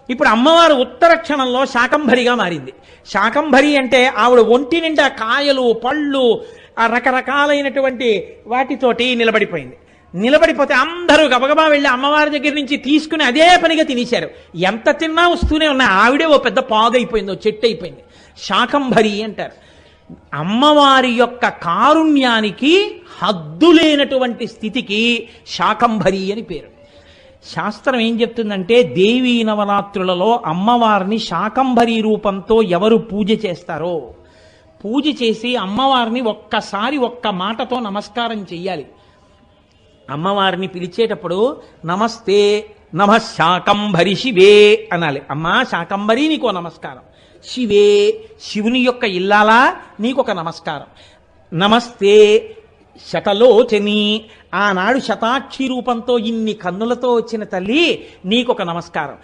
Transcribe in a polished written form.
ఇప్పుడు అమ్మవారు ఉత్తర క్షణంలో శాకంభరిగా మారింది. శాకంభరి అంటే ఆవిడ ఒంటి నిండా కాయలు పళ్ళు ఆ రకరకాలైనటువంటి వాటితోటి నిలబడిపోయింది. నిలబడిపోతే అందరూ గబగబా వెళ్ళి అమ్మవారి దగ్గర నుంచి తీసుకుని అదే పనిగా తినేశారు. ఎంత తిన్నా వస్తూనే ఉన్నాయి. ఆవిడే ఓ పెద్ద పాగైపోయింది, ఓ చెట్టు అయిపోయింది. శాకంభరి అంటారు. అమ్మవారి యొక్క కారుణ్యానికి హద్దులేనటువంటి స్థితికి శాకంభరి అని పేరు. శాస్త్రం ఏం చెప్తుందంటే దేవీ నవరాత్రులలో అమ్మవారిని శాకంభరి రూపంతో ఎవరు పూజ చేస్తారో పూజ చేసి అమ్మవారిని ఒక్కసారి ఒక్క మాటతో నమస్కారం చెయ్యాలి. అమ్మవారిని పిలిచేటప్పుడు నమస్తే నమ శాకంభరి శివే అనాలి. అమ్మా శాకంభరి నీకో నమస్కారం, శివే శివుని యొక్క ఇల్లాలా నీకొక నమస్కారం, నమస్తే శతలోచని ఆనాడు శతాక్షి రూపంతో ఇన్ని కన్నులతో వచ్చిన తల్లి నీకొక నమస్కారం.